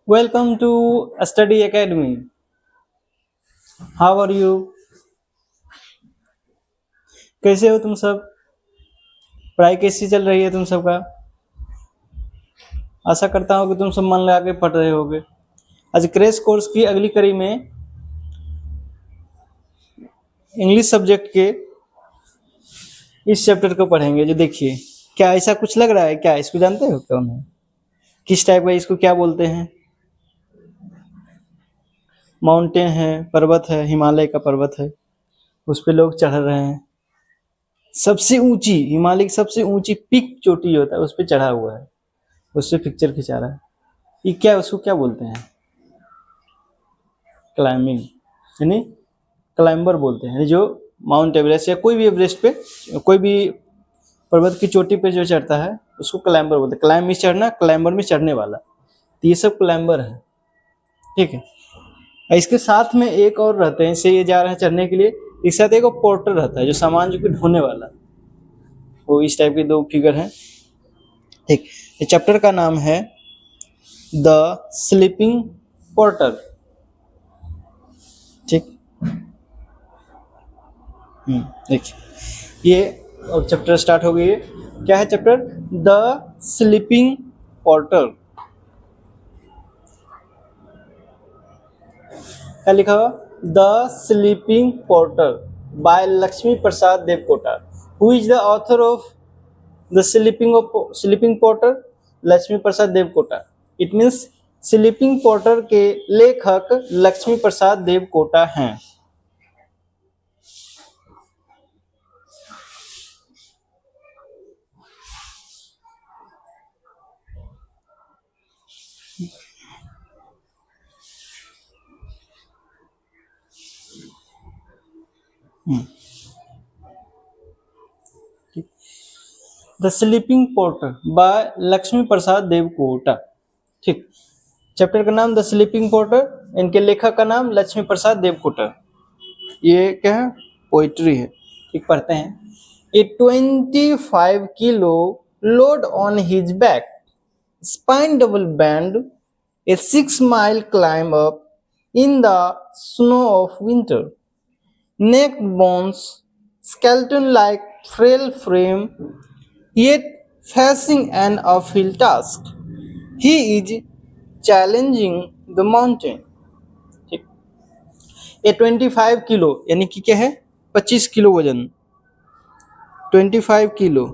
Welcome to Study Academy. How are you? कैसे हो तुम सब? पढ़ाई कैसी चल रही है तुम सबका? आशा करता हूँ कि तुम सब मन लगा के पढ़ रहे होगे। आज क्रैश कोर्स की अगली कड़ी में इंग्लिश सब्जेक्ट के इस चैप्टर को पढ़ेंगे। जो देखिए, क्या ऐसा कुछ लग रहा है? क्या इसको जानते हो कौन है? किस टाइप का इसको क्या बोलते हैं? माउंटेन है, पर्वत है, हिमालय का पर्वत है, उस पे लोग चढ़ रहे हैं। सबसे ऊंची हिमालय की सबसे ऊंची पीक चोटी होता है, उस पे चढ़ा हुआ है, उससे पिक्चर खिंचा रहा है। ये क्या, उसको क्या बोलते हैं? क्लाइंबिंग, यानी क्लाइंबर बोलते हैं। जो माउंट एवरेस्ट या कोई भी एवरेस्ट पे, कोई भी पर्वत की चोटी पे जो चढ़ता है उसको क्लाइंबर बोलते हैं। क्लाइंब में चढ़ना, क्लाइंबर में चढ़ने वाला, तो ये सब क्लाइंबर है। ठीक है। इसके साथ में एक और रहते हैं, इससे ये जा रहे हैं चढ़ने के लिए, इसके साथ एक और पोर्टर रहता है जो सामान जो कि ढोने वाला। वो इस टाइप के दो फिगर हैं। ठीक, ये चैप्टर का नाम है द स्लीपिंग पोर्टर। ठीक, देखिए ये अब चैप्टर स्टार्ट हो गई है। क्या है चैप्टर? The sleeping porter. क्या लिखा हुआ? The sleeping porter by Laxmi Prasad Devkota. Who is the author of the sleeping porter? Laxmi Prasad Devkota. It means sleeping porter के लेखक लक्ष्मी प्रसाद देवकोटा हैं। The sleeping porter by Laxmi Prasad Devkota. ठीक, चैप्टर का नाम द स्लीपिंग पोर्टर, इनके लेखक का नाम लक्ष्मी प्रसाद देवकोटा। ये क्या है? पोइट्री है। ठीक, पढ़ते हैं। ए 25 kilo load on his back, spine double band, A 6 mile climb up in the snow of winter, neck bones, skeleton like frail frame, yet facing an uphill task. He is challenging the mountain. ठीक, ये 25 kilo यानी कि क्या है? 25 kilo वजन। 25 kilo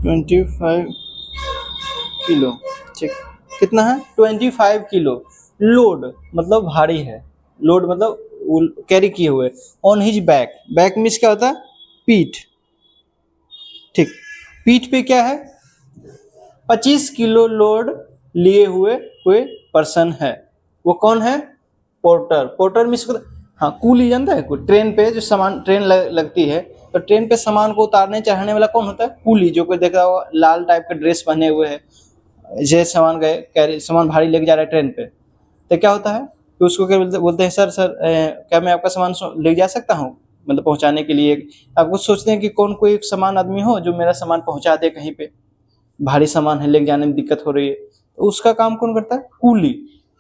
25 kilo. ठीक, कितना है? 25 किलो। लोड मतलब भारी है, लोड मतलब कैरी किए हुए। On his back, back means क्या होता है? पीठ। ठीक, पीठ पे क्या है? 25 किलो लोड लिए हुए कोई पर्सन है। वो कौन है? पोर्टर। पोर्टर मीन्स, हाँ, कूली जानता है? कोई ट्रेन पे जो सामान, ट्रेन लगती है तो ट्रेन पे सामान को उतारने चढ़ाने वाला कौन होता है? कूली। जो कोई देखा हुआ लाल टाइप का ड्रेस पहने हुए है, जे सामान गए कैरी, सामान भारी लेके जा रहा है ट्रेन पे, तो क्या होता है कि उसको क्या बोलते हैं? सर सर क्या मैं आपका सामान ले जा सकता हूँ, मतलब पहुंचाने के लिए। आप कुछ सोचते हैं कि कौन कोई एक सामान आदमी हो जो मेरा सामान पहुंचा दे कहीं पे, भारी सामान है, लेके जाने में दिक्कत हो रही है, तो उसका काम कौन करता है? कूली।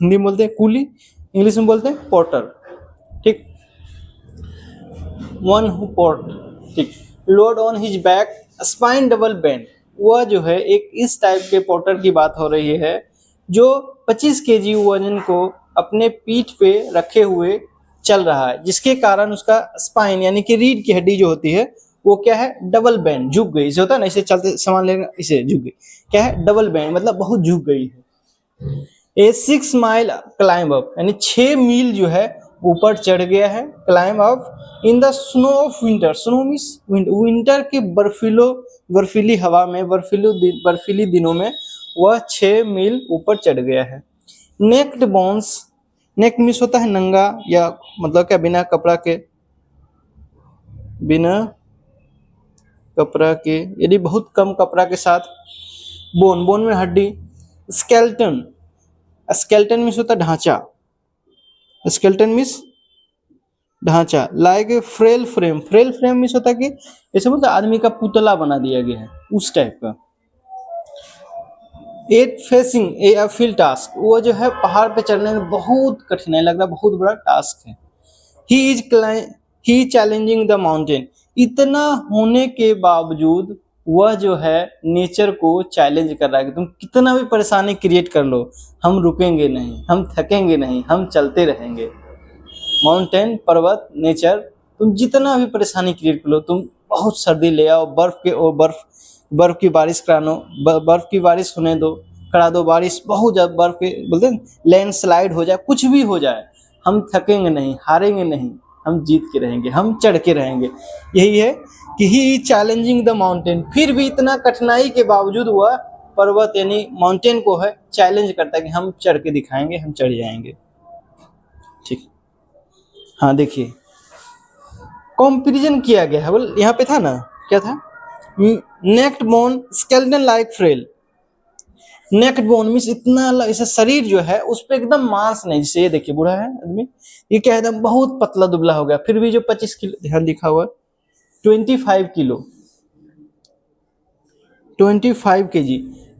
हिंदी में बोलते हैं कूली, इंग्लिश में बोलते हैं पोर्टर। ठीक, वन हु पोर्ट। ठीक, load on his back, spine double bend. वह जो है एक इस टाइप के पोर्टर की बात हो रही है जो 25 केजी वजन को अपने पीठ पे रखे हुए चल रहा है, जिसके कारण उसका स्पाइन यानी कि रीढ़ की हड्डी जो होती है वो क्या है? डबल बैंड, झुक गई। इसे होता है ना, इसे चलते सामान लेना, इसे झुक गई। क्या है? डबल बैंड मतलब बहुत झुक गई है। ए 6 mile क्लाइंब अप यानी 6 मील जो है ऊपर चढ़ गया है। Climb up in the snow of winter. Snow means winter के बर्फीली हवा में, बर्फीली दिनों में वह 6 मील ऊपर चढ़ गया है। नेक्ड बोन्स, नेक मीन्स होता है नंगा, या मतलब क्या? बिना कपड़ा के, यदि बहुत कम कपड़ा के साथ। बोन, बोन में हड्डी। स्केल्टन, स्केल्टन मीन्स होता है ढांचा। स्केल्टन मीन्स ढांचा, like a frail frame, frail frame means होता है कि जैसे बोलते हैं आदमी का पुतला बना दिया गया है, उस टाइप का। एट फेसिंग ए अपहिल टास्क, वो जो है पहाड़ पे चढ़ने में बहुत कठिनाई लग रहा है, बहुत बड़ा टास्क है। ही चैलेंजिंग द माउंटेन, इतना होने के बावजूद वह जो है नेचर को चैलेंज कर रहा है कि तुम कितना भी परेशानी क्रिएट कर लो, हम रुकेंगे नहीं, हम थकेंगे नहीं, हम चलते रहेंगे। माउंटेन, पर्वत, नेचर, तुम जितना भी परेशानी क्रिएट कर लो, तुम बहुत सर्दी ले आओ, बर्फ की बारिश करानो, बर्फ की बारिश होने दो, करा दो बारिश, बहुत ज्यादा बर्फ के बोलते हैं लैंडस्लाइड हो जाए, कुछ भी हो जाए, हम थकेंगे नहीं, हारेंगे नहीं, हम जीत के रहेंगे, हम चढ़ के रहेंगे। यही है कि ही चैलेंजिंग द माउंटेन, फिर भी इतना कठिनाई के बावजूद वह पर्वत यानी माउंटेन को है चैलेंज करता है कि हम चढ़ के दिखाएंगे, हम चढ़ जाएंगे। ठीक, हाँ देखिए कंपैरिजन किया गया है, बोल यहाँ पे था ना, क्या था, naked bone skeleton like frail, naked bone means इतना ऐसा शरीर जो है उस पर एकदम मांस नहीं, जैसे ये देखिए बूढ़ा है आदमी, ये क्या है एकदम बहुत पतला दुबला हो गया, फिर भी जो 25 किलो, ध्यान लिखा हुआ 25 किलो, 25 केजी,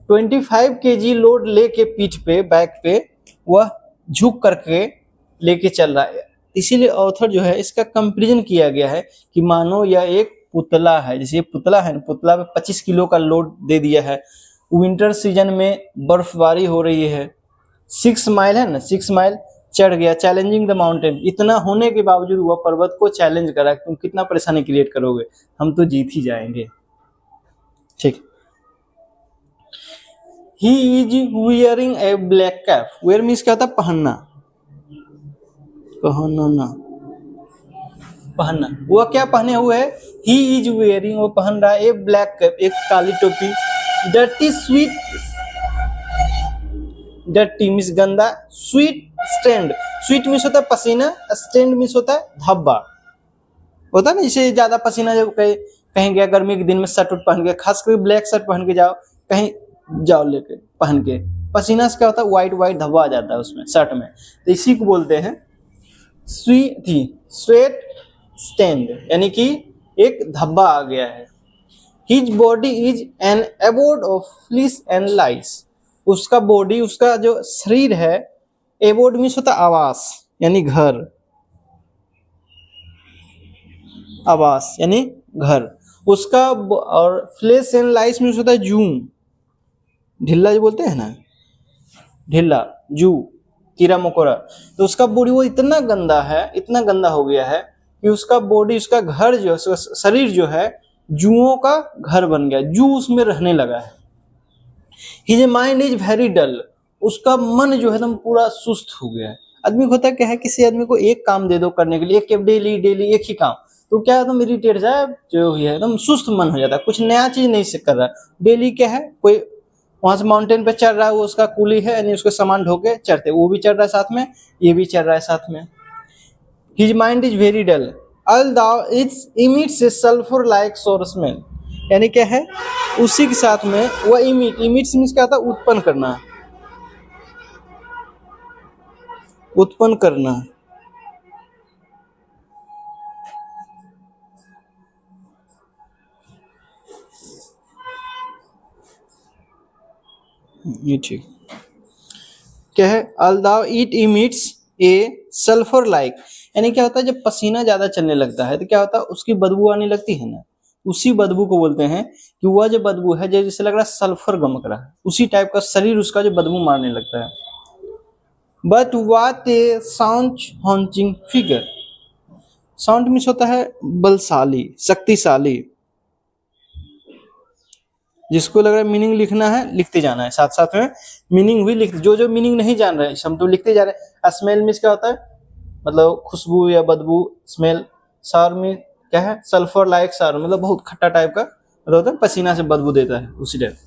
25 केजी लोड लेके पीठ पे, बैक पे वह झुक करके लेके चल रहा है। इसीलिए ऑथर जो है इसका कंपैरिजन किया गया है कि मानो यह एक पुतला है, जैसे ये पुतला है, पुतला पे 25 किलो का लोड दे दिया है, विंटर सीजन में बर्फबारी हो रही है, 6 माइल है ना, 6 माइल चढ़ गया, चैलेंजिंग द माउंटेन, इतना होने के बावजूद वह पर्वत को चैलेंज करा, तुम कितना परेशानी क्रिएट करोगे, हम तो जीत ही जाएंगे। ठीक, he is wearing a black cap, wear means क्या होता है पहनना, पहनना, पहनना, वह क्या पहने हुए है, ही इज वेयरिंग, वो पहन रहा है ए ब्लैक कैप, एक काली टोपी, डर्टी स्वीट, डर्टी मीन्स गंदा, स्वीट स्टैंड, स्वीट मीन्स होता है पसीना, स्टैंड मीन्स होता है धब्बा, होता है ना, इसे ज्यादा पसीना जब कहीं गया गर्मी के दिन में शर्ट उट पहन के, खास करके ब्लैक शर्ट पहन के जाओ कहीं, जाओ लेके पहन के, पसीना से क्या होता है व्हाइट व्हाइट धब्बा आ जाता है उसमें शर्ट में, तो इसी को बोलते हैं स्वेट स्टैंड, यानी कि एक धब्बा आ गया है। His body is an abode of flies and lice, उसका बॉडी, उसका जो शरीर है, एबोर्ड मीन्स होता है आवास यानी घर, आवास यानी घर उसका, और फ्लेश एंड लाइस मीन्स होता है जू, ढिल्ला जो बोलते हैं ना, ढिल्ला, जू, कीड़ा मकोड़ा, तो उसका बॉडी वो इतना गंदा है, इतना गंदा हो गया है कि उसका बॉडी, उसका घर जो है, शरीर जो है जूओं का घर बन गया, जू उसमें रहने लगा है। His mind is very dull, उसका मन जो है एकदम पूरा सुस्त हो गया है। आदमी को होता क्या है, किसी आदमी को एक काम दे दो करने के लिए, एक डेली डेली एक ही काम, तो क्या एकदम इरिटेट जाए जो है, एकदम सुस्त मन हो जाता है, कुछ नया चीज नहीं से कर रहा। डेली क्या है, कोई वहां से माउंटेन पे चढ़ रहा है, वो उसका कूली है, यानी उसको सामान ढोके चढ़ते, वो भी चढ़ रहा है साथ में, ये भी चढ़ रहा है साथ में। His mind is very dull, although it emits a sulfur like sour smell, यानी क्या है, उसी के साथ में वह emits मीन्स क्या होता है उत्पन्न करना, उत्पन्न करना, ये ठीक क्या है, although it emits a sulfur like, यानी क्या होता है जब पसीना ज्यादा चलने लगता है तो क्या होता है उसकी बदबू आने लगती है ना, उसी बदबू को बोलते हैं कि वह जो बदबू है जैसे लग रहा है सल्फर गमक रहा है, उसी टाइप का शरीर उसका जो बदबू मारने लगता है। But what a sound hunching figure, sound means होता है बलशाली, शक्तिशाली, जिसको लग रहा है मीनिंग लिखना है लिखते जाना है, साथ साथ में मीनिंग भी लिख, जो जो मीनिंग नहीं जान रहे हम तो लिखते जा रहे हैं। स्मेल मीन्स क्या होता है, मतलब खुशबू या बदबू, स्मेल। सार में क्या है, सल्फर लाइक सार, मतलब बहुत खट्टा टाइप का, मतलब होता है पसीना से बदबू देता है उसी टाइप।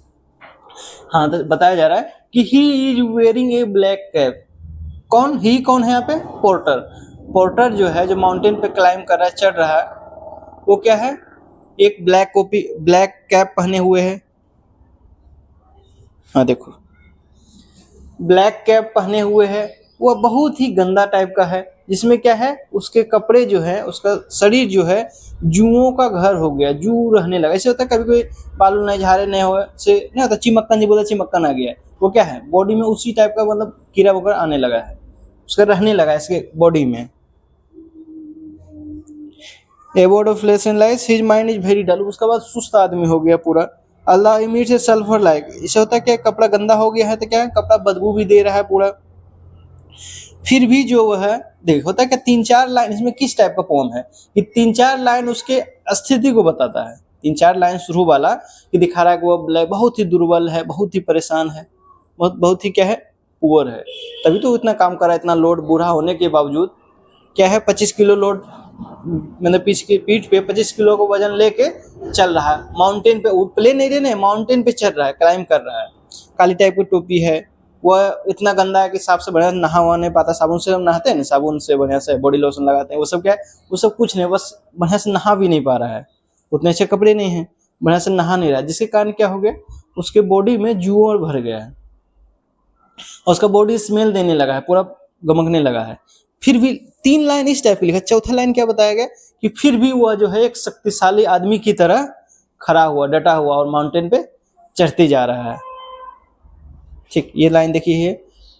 हाँ, तो बताया जा रहा है कि he is wearing A black cap, कौन ही, कौन है यहाँ पे, पोर्टर, पोर्टर जो है जो माउंटेन पे क्लाइंब कर रहा है, चढ़ रहा है, वो क्या है, एक ब्लैक कैप पहने हुए है। हाँ देखो, ब्लैक कैप पहने हुए है, वह बहुत ही गंदा टाइप का है, जिसमें क्या है, उसके कपड़े जो है, उसका शरीर जो है जुओं का घर हो गया, जू रहने लगा। ऐसे होता है कभी कोई बाल नहीं झाड़े नहीं हो से नहीं होता, चिमक्कन, जो बोलता चिमक्कन आ गया है, वो क्या है, बॉडी में उसी टाइप का मतलब कीड़ा वगैरह आने लगा है, उसका रहने लगा है इसके बॉडी में। Award of lesson lies his mind is very dull, उसके बाद सुस्त आदमी हो गया पूरा। अल्लाह इमीट से सल्फर लाइक, इससे होता है क्या, कपड़ा गंदा हो गया है तो क्या है, कपड़ा बदबू भी दे रहा है पूरा। फिर भी जो वो है, देख होता है क्या, 3-4 लाइन इसमें किस टाइप का पोम है कि 3-4 लाइन उसके स्थिति को बताता है। 3-4 लाइन शुरू वाला कि दिखा रहा है कि वो बहुत ही दुर्बल है, बहुत ही परेशान है, बहुत बहुत ही क्या है, पुअर है, तभी तो इतना काम कर रहा है, इतना लोड, बूढ़ा होने के बावजूद क्या है, 25 किलो लोड, मतलब पीठ पे 25 किलो को वजन लेके चल रहा है माउंटेन पे, प्लेन एरिया नहीं, माउंटेन पे चल रहा है, क्लाइम कर रहा है। काली टाइप की टोपी है, वह इतना गंदा है कि साफ से बढ़िया नहा वहा नहीं पाता। साबुन से हम नहाते हैं ना, साबुन से बढ़िया से बॉडी लोशन लगाते हैं, वो सब क्या है, वो सब कुछ नहीं, बस बढ़िया से नहा भी नहीं पा रहा है, उतने अच्छे कपड़े नहीं हैं, बढ़िया से नहा नहीं रहा, जिसके कारण क्या हो गया, उसके बॉडी में जुओं भर गया है और उसका बॉडी स्मेल देने लगा है, पूरा गमकने लगा है। फिर भी 3 लाइन इस टाइप की लिखा। चौथा लाइन क्या बताया गया कि फिर भी वह जो है एक शक्तिशाली आदमी की तरह खड़ा हुआ, डटा हुआ और माउंटेन पे चढ़ते जा रहा है। ठीक, ये लाइन देखिए,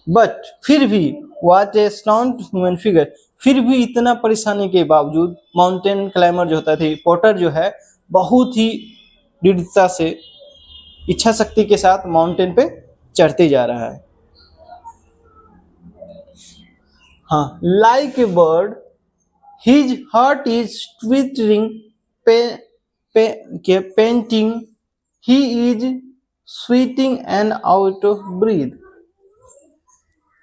बट फिर भी व्हाट ए स्टॉन्ट ह्यूमन फिगर, फिर भी इतना परेशानी के बावजूद माउंटेन क्लाइमर जो होता है, पोर्टर जो है, बहुत ही दृढ़ता से, इच्छा शक्ति के साथ माउंटेन पे चढ़ते जा रहा है। हाँ, like a bird his heart is twittering, painting, he is sweating and out of breath.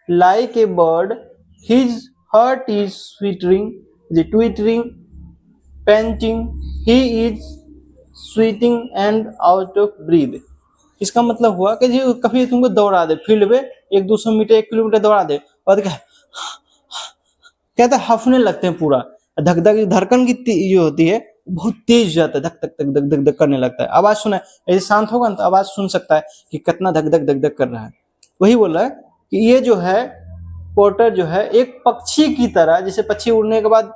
Like a bird, his heart is twittering, panting, he is sweating and out of breath। इसका मतलब हुआ कि जो कभी तुमको दौड़ा दे फील्ड में 100-200 metre 1 kilometre दौड़ा दे और क्या कहता है, हफने लगते हैं पूरा, धक धक, धड़कन की जो होती है बहुत तेज हो जाता है, धक धक धक धक धक धक करने लगता है। आवाज सुना है, ऐसे शांत होगा ना तो आवाज सुन सकता है कि कितना धक धक धक धक कर रहा है। वही बोल रहा है कि ये जो है पोर्टर जो है एक पक्षी की तरह, जैसे पक्षी उड़ने के बाद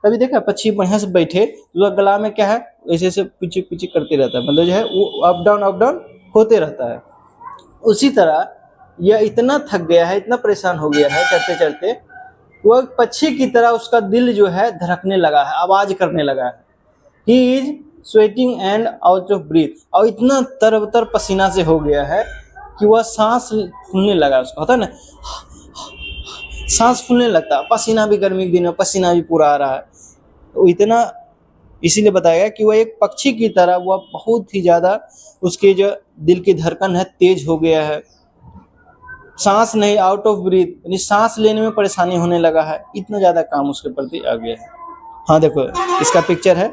कभी देखा पक्षी बढ़िया से बैठे तो गला में क्या है, ऐसे ऐसे पीछे पीछे करते रहता है, मतलब जो है वो अप डाउन होते रहता है। उसी तरह यह इतना थक गया है, इतना परेशान हो गया है चढ़ते चढ़ते, वह पक्षी की तरह उसका दिल जो है धड़कने लगा है, आवाज करने लगा है। He is sweating and out of breath, और इतना तरबतर पसीना से हो गया है कि वह सांस फूलने लगा, उसका होता है ना, सांस फूलने लगता है, पसीना भी, गर्मी के दिन में पसीना भी पूरा आ रहा है, तो इतना इसीलिए बताया गया कि वह एक पक्षी की तरह, वह बहुत ही ज्यादा, उसके जो दिल की धड़कन है तेज हो गया है, सांस नहीं, आउट ऑफ ब्रीथ, यानी सांस लेने में परेशानी होने लगा है, इतना ज्यादा काम उसके प्रति आ गया है। हाँ देखो इसका पिक्चर है,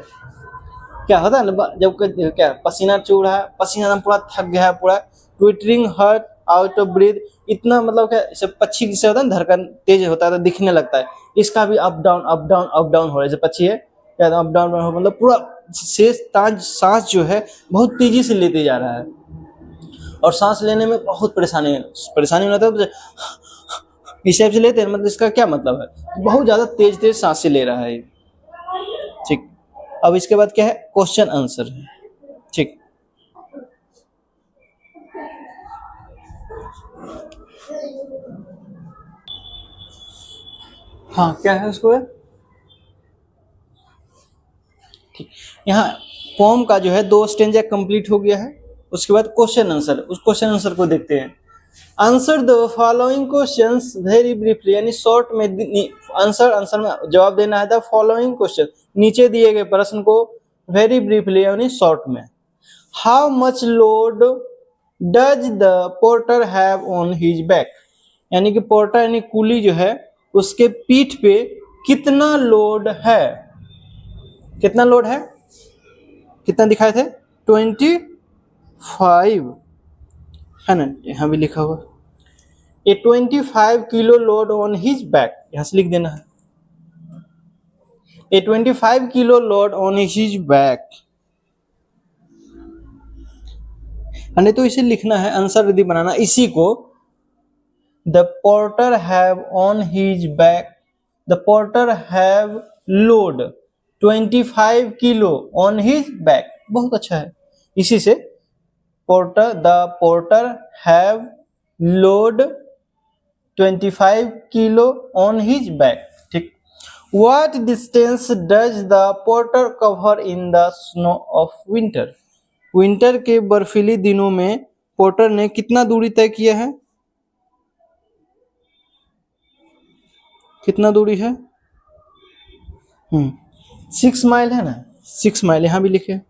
क्या होता है ना, जब क्या पसीना चूड़ रहा है, पसीना पूरा थक गया है, पूरा twittering heart out of breath, इतना मतलब क्या, जैसे पक्षी से होता है ना, धड़कन तेज होता है तो दिखने लगता है, इसका भी up down up down up down हो रहा है। जैसे पक्षी है क्या, अप डाउन मतलब पूरा शेष ताज सांस जो है बहुत तेजी से लेते जा रहा है, और सांस लेने में बहुत परेशानी होना था, इस टाइप से लेते हैं, मतलब इसका क्या मतलब है, बहुत ज्यादा तेज तेज सांसें ले रहा है। ठीक, अब इसके बाद क्या है, क्वेश्चन आंसर है। ठीक, हाँ क्या है उसको, ठीक, यहाँ पोम का जो है 2 स्टेंजा कंप्लीट हो गया है। उसके बाद क्वेश्चन आंसर, उस क्वेश्चन आंसर को देखते हैं। Answer the following questions very briefly, यानी शॉर्ट में आंसर में जवाब देना है। द फॉलोइंग क्वेश्चन, नीचे दिए गए प्रश्न को वेरी ब्रीफली यानी शॉर्ट में। How much load does the porter have on his back, यानी कि पोर्टर यानी कुली जो है उसके पीठ पे कितना लोड है, कितना लोड है, कितना दिखाए थे 25 है ना, यहाँ भी लिखा हुआ ए 25 kilo load on his back, यहां से लिख देना है ए 25 kilo load on his back, नहीं तो इसे लिखना है आंसर यदि बनाना, इसी को The porter have on his back. The porter have load 25 kilo on his back. बहुत अच्छा है. इसी से the porter have load 25 kilo on his back. ठीक. What distance does the porter cover in the snow of winter? Winter के बर्फीली दिनों में पोर्टर ने कितना दूरी तय किया है? कितना दूरी है? 6 माइल है ना, 6 माइल यहाँ भी लिखे.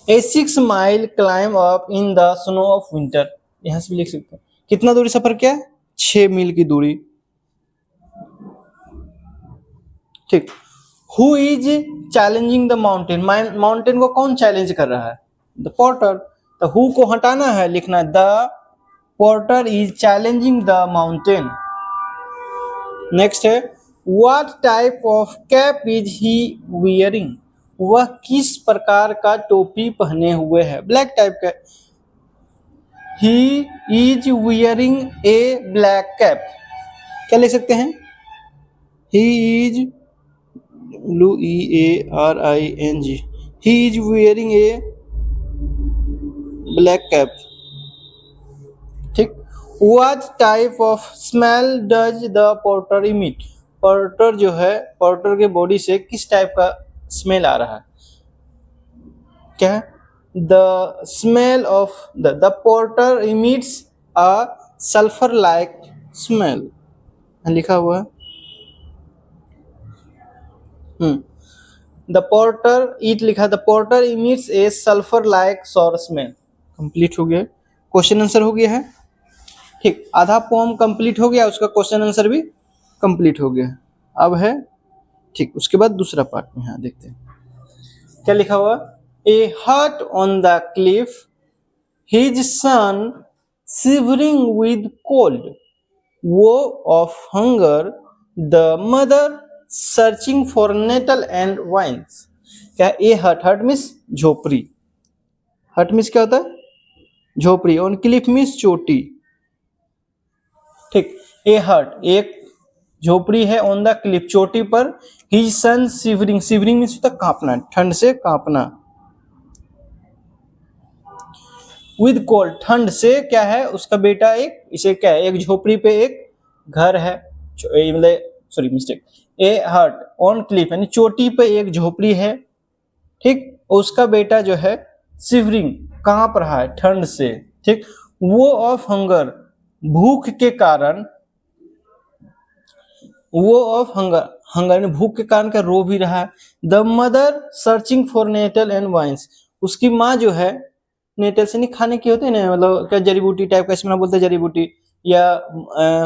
ए 6 mile climb up in the snow of winter, यहाँ से भी लिख सकते हैं. कितना दूरी सफर किया? 6 मील की दूरी. ठीक. Who is challenging the mountain? Mountain को कौन चैलेंज कर रहा है? The porter. तो हु को हटाना है, लिखना the porter is challenging the mountain. Next है what type of cap is he wearing? वह किस प्रकार का टोपी पहने हुए है? ब्लैक टाइप का. ही is wearing a black cap. क्या लिख सकते हैं? He is WEARING. He is wearing a black cap. ठीक. What type of smell does the porter emit? Porter जो है, पोर्टर के बॉडी से किस टाइप का स्मेल आ रहा है? क्या है? The smell of the porter emits a sulfur like smell. लिखा हुआ है. द पोर्टर ईट लिखा. The porter emits a sulphur like sour smell. Complete हो गया. क्वेश्चन आंसर हो गया है. ठीक. आधा पोम कंप्लीट हो गया, उसका क्वेश्चन आंसर भी कंप्लीट हो गया. अब है ठीक, उसके बाद दूसरा पार्ट में यहाँ देखते हैं क्या लिखा हुआ. A hut on the cliff, his son shivering with cold, woe of hunger, the mother searching for nettle and vines. क्या? ए हट. हट मीन्स झोपड़ी. हट मीन्स क्या होता है? झोपड़ी. ऑन क्लिफ मीन्स चोटी. ठीक. ए हट एक झोपड़ी है, ऑन द क्लिफ चोटी पर. His son shivering. Shivering means होता है कांपना, ठंड से कांपना. विद कोल्ड ठंड से. क्या है? उसका बेटा एक, इसे क्या है? एक झोपड़ी पे एक घर है, मतलब sorry mistake. A hut on Cliff यानी चोटी पे एक झोपड़ी है. ठीक. उसका बेटा जो है शिवरिंग कांप रहा है ठंड से. ठीक. वो ऑफ हंगर भूख के कारण. वो ऑफ हंगर, हंगर भूख के कारण का रो भी रहा है. The mother searching for nettle and vines. उसकी माँ जो है, नेटल से नहीं खाने की होते हैं ना, मतलब क्या जड़ी बूटी टाइप का, इसमें बोलते हैं जड़ी बूटी या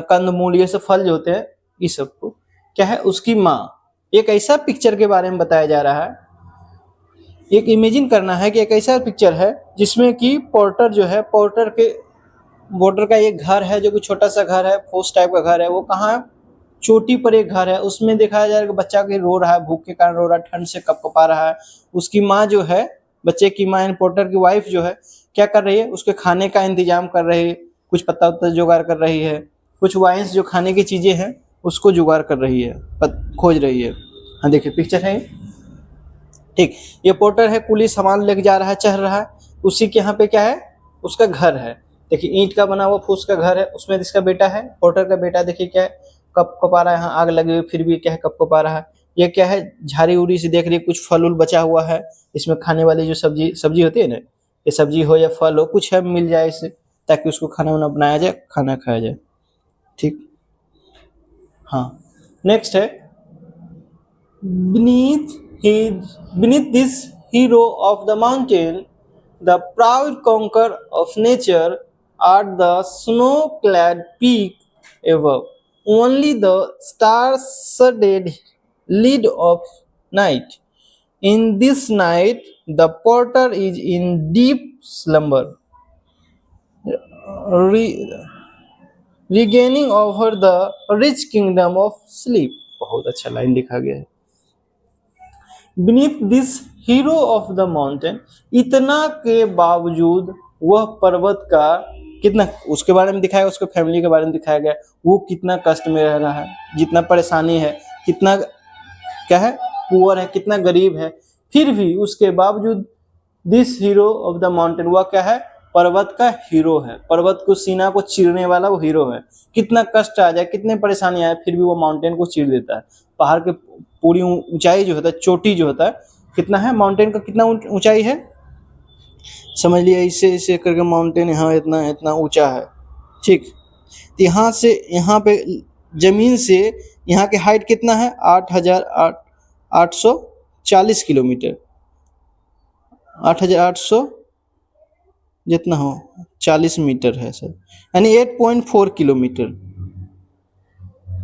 कंदमूल, ये सब फल जो होते हैं, इस सब को क्या है? उसकी माँ. एक ऐसा पिक्चर के बारे में बताया जा रहा है. एक इमेजिन करना है कि एक ऐसा पिक्चर है जिसमें कि पोर्टर जो है, पोर्टर का एक घर है जो कि छोटा सा घर है, फौज टाइप का घर है. वो कहाँ है? चोटी पर एक घर है. उसमें दिखाया जा रहा है कि बच्चा के रो रहा है, भूख के कारण रो रहा है, ठंड से कपकपा रहा है. उसकी माँ जो है, बच्चे की माँ यानी पोर्टर की वाइफ जो है, क्या कर रही है? उसके खाने का इंतजाम कर रही है, कुछ पत्ता उत्ता जुगाड़ कर रही है, कुछ वाइन्स जो खाने की चीजें हैं उसको जुगाड़ कर रही है, खोज रही है. हाँ देखिए पिक्चर है. ठीक. ये पोर्टर है, कुली सामान लेके जा रहा है, चढ़ रहा है. उसी के यहाँ पे क्या है? उसका घर है. देखिए ईंट का बना हुआ फूस का घर है, उसमें इसका बेटा है, पोर्टर का बेटा. देखिए क्या है? कप कपा रहा है. यहाँ आग लगी हुई फिर भी क्या है? कप कपा रहा है. ये क्या है? झाड़ी उड़ी से देख रही है, कुछ फल उल बचा हुआ है. इसमें खाने वाली जो सब्जी होती है ना, ये सब्जी हो या फल हो, कुछ है मिल जाए इसे, ताकि उसको खाना वाना बनाया जाए, खाना खाया जाए. ठीक. हाँ. नेक्स्ट है beneath this hero of the mountain, the proud conqueror of nature, are the snow-clad peak above. Only the star-studded lid of night. In this night, the porter is in deep slumber, regaining over the rich kingdom of sleep. बहुत अच्छा line लिखा गया है. Beneath this hero of the mountain, इतना के बावजूद वह पर्वत का कितना उसके बारे में दिखाया, उसके फैमिली के बारे में दिखाया गया, वो कितना कष्ट में रह रहा है, जितना परेशानी है, कितना क्या है पुअर है, कितना गरीब है, फिर भी उसके बावजूद this hero of the mountain, वह क्या है पर्वत का हीरो है, पर्वत को सीना को चीरने वाला वो हीरो है। कितना कष्ट आ जाए, कितने परेशानी आए, फिर भी वो माउंटेन को चीर देता है। पहाड़ के पूरी ऊंचाई जो होता है, चोटी जो होता है, कितना है माउंटेन का, कितना ऊंचाई है, समझ लिया ऐसे ऐसे करके माउंटेन यहाँ इतना इतना ऊंचा है। ठीक, तो यहाँ से यहाँ पे जमीन से यहाँ की हाइट कितना है 8,840 किलोमीटर, 8,800 जितना हो 40 मीटर है सर, यानी 8.4 किलोमीटर,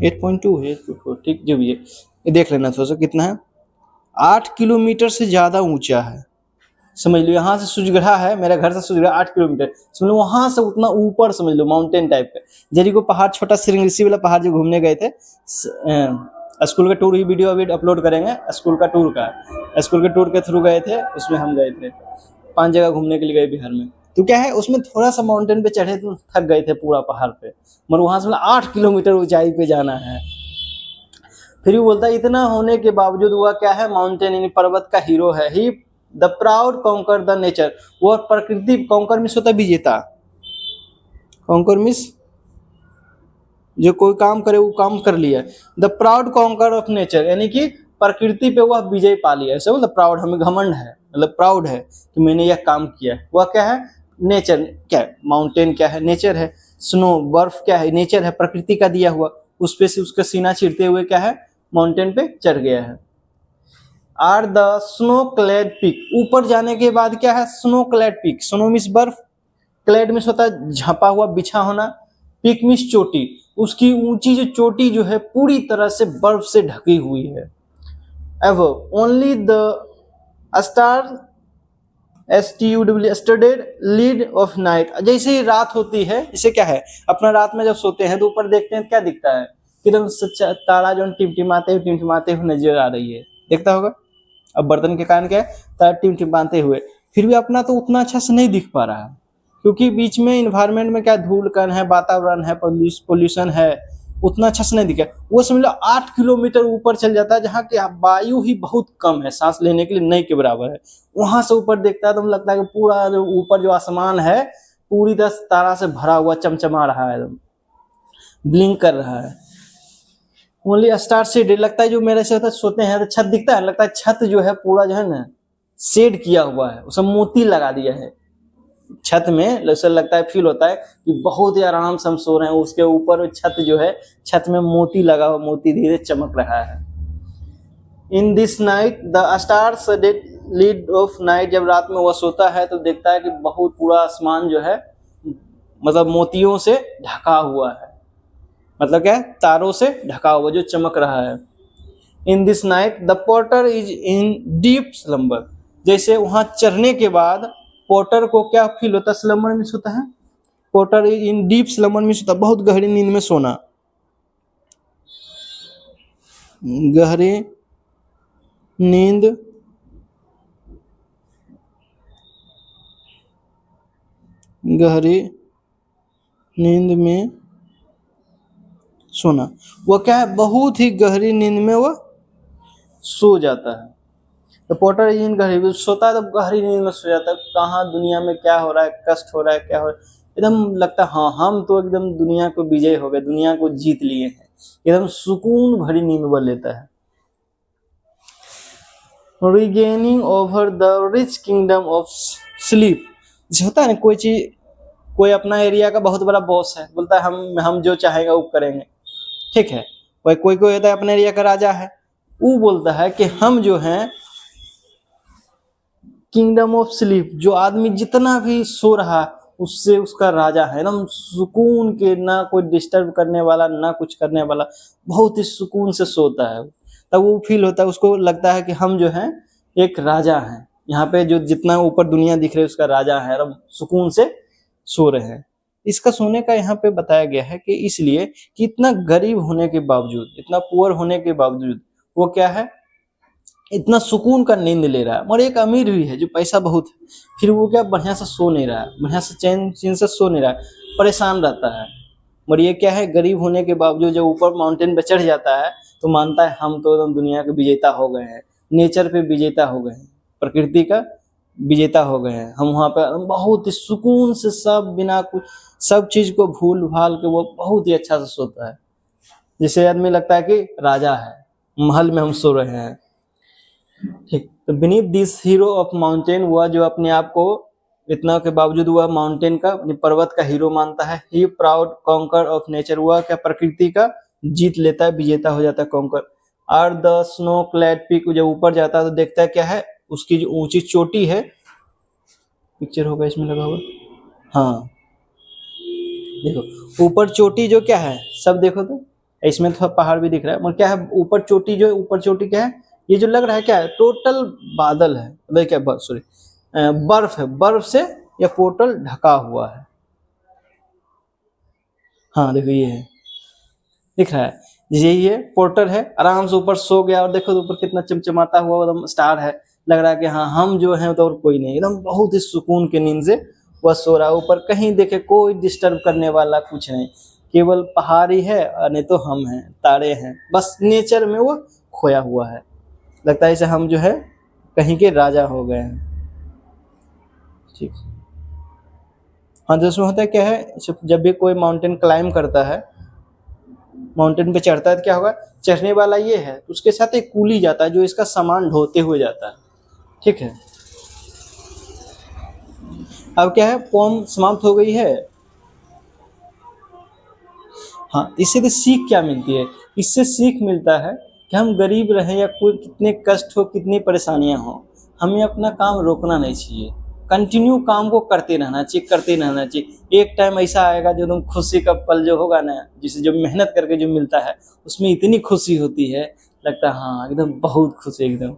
8.2 है 8.4, ठीक जो भी है, ये देख लेना थोड़ा सा कितना है, 8 किलोमीटर से ज़्यादा ऊंचा है। समझ लो यहाँ से सूर्यग्रह है, मेरा घर से सूर्यग्रह 8 किलोमीटर, समझ लो वहां से उतना ऊपर, समझ लो माउंटेन टाइप का। जरी को पहाड़, छोटा सिरंगसी वाला पहाड़ जो घूमने गए थे, स्कूल का टूर ही वीडियो अभी अपलोड करेंगे, स्कूल का टूर का, स्कूल के टूर के थ्रू गए थे, उसमें हम गए थे 5 जगह घूमने के लिए गए बिहार में। तो क्या है उसमें थोड़ा सा माउंटेन पे चढ़े तो थक गए थे पूरा पहाड़ पे, मगर वहां से 8 किलोमीटर ऊंचाई पे जाना है। फिर भी बोलता है इतना होने के बावजूद वह क्या है माउंटेन यानी पर्वत का हीरो है। He the proud conquer the nature, वो प्रकृति, कॉन्कर मिस होता विजेता, कॉन्कर मिस जो कोई काम करे वो काम कर लिया। The proud conquer of nature यानी कि प्रकृति पे वह विजय पा लिया, ऐसे मतलब प्राउड, हमें घमंड है, मतलब प्राउड है कि मैंने यह काम किया। वह क्या है नेचर, क्या है माउंटेन, क्या है नेचर है। स्नो बर्फ क्या है नेचर है, प्रकृति का दिया हुआ, उस पे से उसका सीना चीरते हुए क्या है माउंटेन पे चढ़ गया है। Are the snow clad peak, ऊपर जाने के बाद क्या है snow clad peak, snow means बर्फ, क्लेड मीन्स होता है झापा हुआ बिछा होना, पीक मीन्स चोटी, उसकी ऊंची जो चोटी जो है पूरी तरह से बर्फ से ढकी हुई है। Ever only the star studded lid of night, जैसे ही रात होती है, इसे क्या है अपना रात में जब सोते हैं तो ऊपर देखते हैं क्या दिखता है, एकदम तारा जो टिमटिमाते हुए नजर आ रही है, देखता होगा। अब बर्तन के कारण क्या है तारा टिमटिमाते हुए, फिर भी अपना तो उतना अच्छा से नहीं दिख पा रहा है, क्योंकि बीच में इन्वायरमेंट में क्या धूल कण है, वातावरण है, पोल्यूशन है, उतना अच्छा से नहीं दिखा। वो समझ लो 8 किलोमीटर ऊपर चल जाता है जहाँ की वायु ही बहुत कम है, सांस लेने के लिए नहीं के बराबर है। वहां से ऊपर देखता है तो लगता है कि पूरा जो ऊपर जो आसमान है पूरी तरह तारा से भरा हुआ, चमचमा रहा है, एकदम ब्लिंक कर रहा है। ओनली स्टार शेड लगता है, जो मेरे से होता है सोते हैं तो छत दिखता है, लगता है छत जो है पूरा जो है ना शेड किया हुआ है, उसमें मोती लगा दिया है छत में, ऐसा लगता है फील होता है कि बहुत ही आराम से हम सो रहे हैं। उसके ऊपर छत जो है, छत में मोती लगा हुआ, मोती धीरे चमक रहा है। In this night the stars lead of night, जब रात में वह सोता है तो देखता है कि बहुत पूरा आसमान जो है मतलब मोतियों से ढका हुआ है, मतलब क्या है तारों से ढका हुआ जो चमक रहा है। In this night the porter is in deep slumber, जैसे वहां चढ़ने के बाद पोर्टर को क्या फील होता है, स्लम्बर में सोता है, porter is in deep slumber में सोता, बहुत गहरी नींद में सोना, गहरी नींद गहरी नींद में सोना, वह क्या है बहुत ही गहरी नींद में वह सो जाता है। तो पोर्टर इन गहरी सोता है तो गहरी नींद में सो जाता है, कहाँ दुनिया में क्या हो रहा है, कष्ट हो रहा है, क्या हो रहा है, एकदम लगता है हाँ हम तो एकदम दुनिया को विजय हो गए, दुनिया को जीत लिए हैं, एकदम सुकून भरी नींद में लेता है। Regaining over the rich kingdom of sleep, जो होता है ना कोई चीज, कोई अपना एरिया का बहुत बड़ा बॉस है, बोलता है हम जो चाहेगा वो करेंगे, ठीक है। कोई कोई कोई होता है अपने एरिया का राजा है, वो बोलता है कि हम जो हैं किंगडम ऑफ स्लीप, जो आदमी जितना भी सो रहा उससे उसका राजा है, एकदम सुकून के, ना कोई डिस्टर्ब करने वाला ना कुछ करने वाला, बहुत ही सुकून से सोता है। तब वो फील होता है, उसको लगता है कि हम जो हैं एक राजा हैं, यहाँ पे जो जितना ऊपर दुनिया दिख रही है उसका राजा है, एकदम सुकून से सो रहे हैं। इसका सोने का यहाँ पे बताया गया है कि इसलिए कि इतना गरीब होने के बावजूद, इतना पुअर होने के बावजूद वो क्या है इतना सुकून का नींद ले रहा है। और एक अमीर भी है जो पैसा बहुत है, फिर वो क्या बढ़िया से सो नहीं रहा है, बढ़िया से चैन चैन से सो नहीं रहा है, परेशान रहता है। और ये क्या है, गरीब होने के बावजूद जब ऊपर माउंटेन पे चढ़ जाता है तो मानता है हम तो एकदम दुनिया के विजेता हो गए हैं, नेचर पे विजेता हो गए हैं, प्रकृति का विजेता हो गए हैं। हम वहाँ पे बहुत ही सुकून से सब बिना कुछ सब चीज को भूल भाल के वो बहुत ही अच्छा से सोता है, जिससे आदमी लगता है कि राजा है, महल में हम सो रहे हैं। ठीक, तो beneath this hero of mountain, वह जो अपने आप को इतना के बावजूद वह माउंटेन का पर्वत का हीरो मानता है। ही प्राउड कॉन्कर ऑफ नेचर, वह क्या प्रकृति का जीत लेता है, विजेता हो जाता है, कॉन्कर। और द स्नो क्लैड पीक, जब ऊपर जाता है तो देखता है क्या है, उसकी जो ऊंची चोटी है, पिक्चर होगा इसमें लगा हुआ, हाँ देखो ऊपर चोटी जो क्या है, सब देखो तो इसमें थोड़ा पहाड़ भी दिख रहा है, मगर क्या है ऊपर चोटी, जो ऊपर चोटी क्या है, ये जो लग रहा है क्या है, टोटल बादल है, मतलब क्या सॉरी बर्फ है, बर्फ से यह पोर्टल ढका हुआ है। हाँ देखो ये है, दिख रहा है, यही है पोर्टल है, आराम से ऊपर सो गया। और देखो ऊपर कितना चमचमाता हुआ एकदम स्टार है, लग रहा है कि हाँ हम जो है तो और कोई नहीं, एकदम बहुत ही सुकून के नींद से वह सो रहा है। ऊपर कहीं देखे कोई डिस्टर्ब करने वाला कुछ नहीं, केवल पहाड़ ही है और नहीं तो हम हैं, तारे हैं, बस नेचर में वो खोया हुआ है। लगता है जैसे हम जो है कहीं के राजा हो गए हैं। ठीक, हाँ दोस्तों होता है क्या है, जब भी कोई माउंटेन क्लाइम करता है, माउंटेन पे चढ़ता है तो क्या होगा, चढ़ने वाला ये है, उसके साथ एक कूली जाता है जो इसका सामान ढोते हुए जाता है। ठीक है, अब क्या है, पोम समाप्त हो गई है। हाँ, इससे तो सीख क्या मिलती है, इससे सीख मिलता है कि हम गरीब रहें या कोई कितने कष्ट हो, कितनी परेशानियां हो, हमें अपना काम रोकना नहीं चाहिए, कंटिन्यू काम को करते रहना चाहिए, करते रहना चाहिए। एक टाइम ऐसा आएगा जो तुम खुशी का पल जो होगा ना, जिसे जो मेहनत करके जो मिलता है उसमें इतनी खुशी होती है, लगता है हाँ एकदम बहुत खुशी एकदम,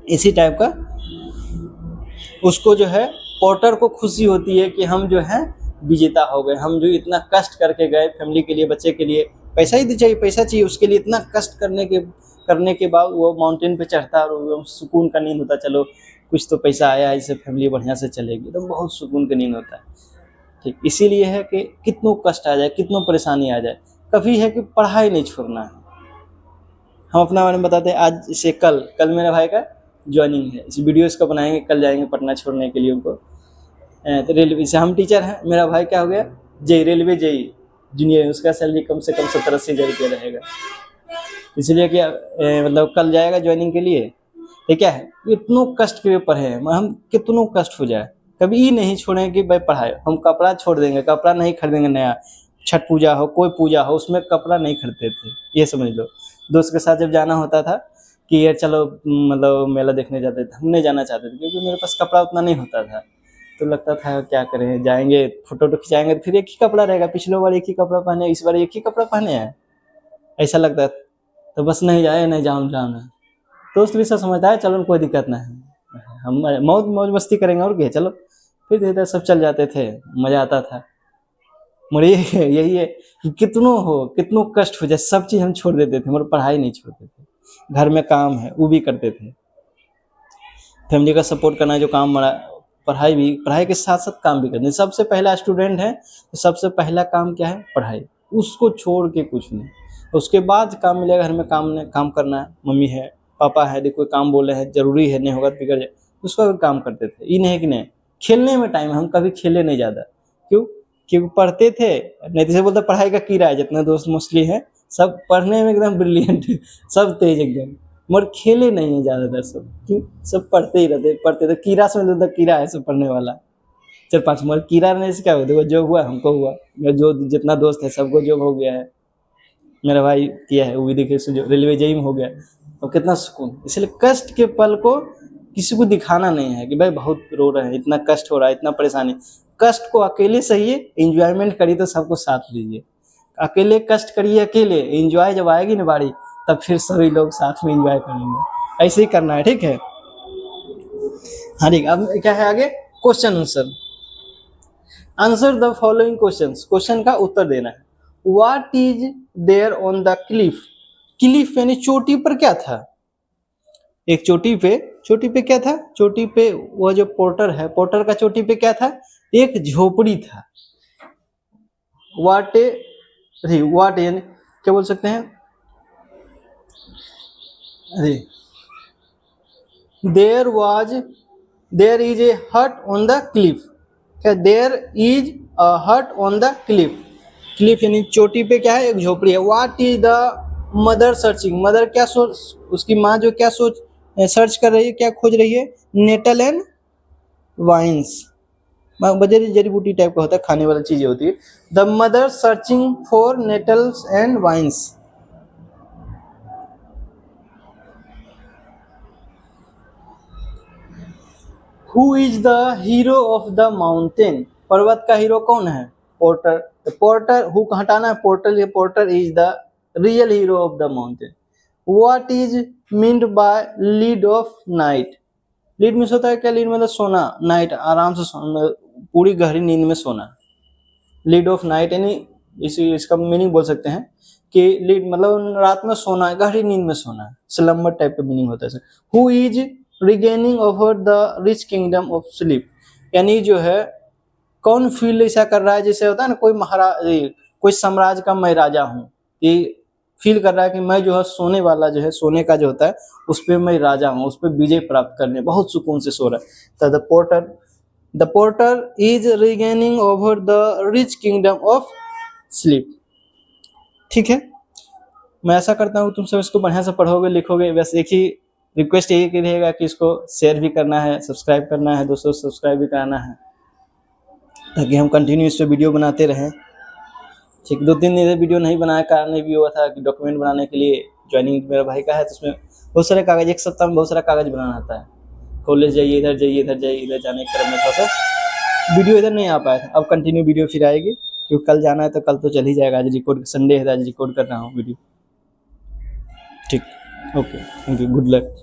इसी टाइप का उसको जो है पोर्टर को खुशी होती है कि हम जो है विजेता हो गए, हम जो इतना कष्ट करके गए फैमिली के लिए, बच्चे के लिए, पैसा ही तो चाहिए, पैसा चाहिए उसके लिए, इतना कष्ट करने के बाद वो माउंटेन पे चढ़ता है और सुकून का नींद होता है, चलो कुछ तो पैसा आया, इससे फैमिली बढ़िया से चलेगी, तो बहुत सुकून का नींद होता है। ठीक, इसीलिए है कि कितनों कष्ट आ जाए, कितनों परेशानी आ जाए, कभी है कि पढ़ाई नहीं छोड़ना है। हम अपना बारे में बताते हैं, आज से कल मेरे भाई का ज्वाइनिंग है, इस वीडियो इसका बनाएंगे, कल जाएंगे पटना छोड़ने के लिए उनको। तो रेलवे से हम टीचर हैं, मेरा भाई क्या हो गया, जेई रेलवे जेई जूनियर, उसका सैलरी कम से कम 70-80 हज़ार रुपया रहेगा, इसलिए क्या मतलब कल जाएगा ज्वाइनिंग के लिए। ये क्या है, इतनों कष्ट के ऊपर है, हम कितनों कष्ट हो जाए कभी ही नहीं छोड़ेंगे कि भाई पढ़ाई, हम कपड़ा छोड़ देंगे, कपड़ा नहीं खरीदेंगे नया, छठ पूजा हो कोई पूजा हो उसमें कपड़ा नहीं खरीदते थे, ये समझ लो। दोस्त के साथ जब जाना होता था कि यार चलो मतलब मेला देखने जाते थे, हम नहीं जाना चाहते थे क्योंकि मेरे पास कपड़ा उतना नहीं होता था, तो लगता था क्या करें, जाएंगे फोटो खिंचाएंगे फिर एक ही कपड़ा रहेगा, पिछले बार एक ही कपड़ा पहने, इस बार एक ही कपड़ा पहने हैं, ऐसा लगता है, तो बस नहीं जाए नहीं जाऊँ जाना। दोस्त भी सब समझता है, चलो कोई दिक्कत नहीं है, हम मौज मस्ती करेंगे और क्या, चलो फिर धीरे धीरे सब चल जाते थे, मजा आता था। मगर यही है कि कितनों कष्ट हो जाए, सब चीज हम छोड़ देते थे, मगर पढ़ाई नहीं छोड़ते थे, घर में काम है वो भी करते थे, फैमिली का सपोर्ट करना जो काम हमारा, पढ़ाई के साथ साथ काम भी करते हैं। सबसे पहला स्टूडेंट है तो सबसे पहला काम क्या है, पढ़ाई, उसको छोड़ के कुछ नहीं, उसके बाद काम मिलेगा, घर में काम करना है, मम्मी है पापा है, देखो काम बोले हैं जरूरी है, नहीं होगा तो बिगड़ जाए, उसका भी काम करते थे। ये नहीं कि नहीं खेलने में टाइम, हम कभी खेले नहीं ज़्यादा, क्यों, क्योंकि पढ़ते थे, नहीं तो बोलते पढ़ाई का कीड़ा है, जितने दोस्त मोस्टली हैं सब पढ़ने में एकदम ब्रिलियंट है, सब तेज एकदम, मगर खेले नहीं है ज़्यादातर सब, क्यों, सब पढ़ते ही रहते, पढ़ते थे, कीड़ा समझ लो, कीड़ा है सब पढ़ने वाला, 4-5, मगर कीड़ा रहने से क्या हुआ, देखो जॉब हुआ हमको हुआ, मेरा जो जितना दोस्त है सबको जॉब हो गया है, मेरा भाई किया है वो भी देखिए जो रेलवे जेई में हो गया, और कितना सुकून। इसलिए कष्ट के पल को किसी को दिखाना नहीं है कि भाई बहुत रो रहे हैं, इतना कष्ट हो रहा है, इतना परेशानी, कष्ट को अकेले सही है, एंजॉयमेंट करिए तो सबको साथ लीजिए, अकेले कष्ट करिए, अकेले एंजॉय जब आएगी ना बारी, तब फिर सभी लोग साथ में एंजॉय करेंगे, ऐसे ही करना है, ठीक है। हाँ ठीक, अब क्या है आगे, question answer, answer the following questions, question का उत्तर देना है। What is there on the cliff, cliff यानी चोटी पर क्या था, एक चोटी पे क्या था, चोटी पे वह जो पोर्टर है, पोर्टर का चोटी पे क्या था, एक झोपड़ी था। वाट यानी क्या बोल सकते हैं, there is a hut on the Cliff, क्या देयर इज अ हट ऑन द क्लिफ, क्लिफ यानी चोटी पे क्या है, एक झोपड़ी है। What is the mother searching, mother क्या सोच, उसकी माँ जो क्या सोच सर्च कर रही है, क्या खोज रही है, नेटल एंड वाइन्स, बजरी जड़ी बूटी टाइप का होता है, खाने वाली चीजें होती है। The mother searching for nettles and vines. Who is the hero of the mountain, पर्वत का हीरो कौन है, porter. The porter, who co हटाना है, पोर्टर, ये porter is the real hero of the mountain. What is meant by lead of night, lead means होता है क्या, लीड मतलब सोना, नाइट आराम से सोना, पूरी गहरी नींद में सोना। लीड ऑफ नाइट यानी इसका मीनिंग बोल सकते हैं कि लीड मतलब रात में सोना, गहरी नींद में सोना, स्लम्बर टाइप का मीनिंग होता है। Who is regaining over the rich kingdom of sleep, यानी जो है कौन फील ऐसा कर रहा है, जैसे होता है ना कोई महाराज, कोई साम्राज्य का मैं राजा हूँ, ये फील कर रहा है कि मैं जो है सोने वाला जो है, सोने का जो होता है उस पर मैं राजा हूँ, उस पर विजय प्राप्त करने बहुत सुकून से सो रहा है। तो the porter is regaining over the rich kingdom of sleep. ठीक है, मैं ऐसा करता हूँ तुम सब इसको बढ़िया से पढ़ोगे लिखोगे। बस एक ही रिक्वेस्ट यही रहेगा कि इसको शेयर भी करना है, सब्सक्राइब करना है, दोस्तों सब्सक्राइब भी कराना है, ताकि हम कंटिन्यू इस पर वीडियो बनाते रहें। ठीक, 2-3 दिन से वीडियो नहीं बनाया, कारण ये भी हुआ था कि डॉक्यूमेंट बनाने के लिए ज्वाइनिंग मेरा भाई का है, तो उसमें बहुत सारे कागज, एक सप्ताह में बहुत सारा कागज बनाना आता है। कॉलेज जाइए, इधर जाइए, इधर जाइए, इधर जाने के क्रम में थोड़ा सा वीडियो इधर नहीं आ पाया था। अब कंटिन्यू वीडियो फिर आएगी, क्योंकि कल जाना है तो कल तो चल ही जाएगा। आज रिकॉर्ड संडे है, आज रिकॉर्ड कर रहा हूँ वीडियो। ठीक, okay, thank you, good luck.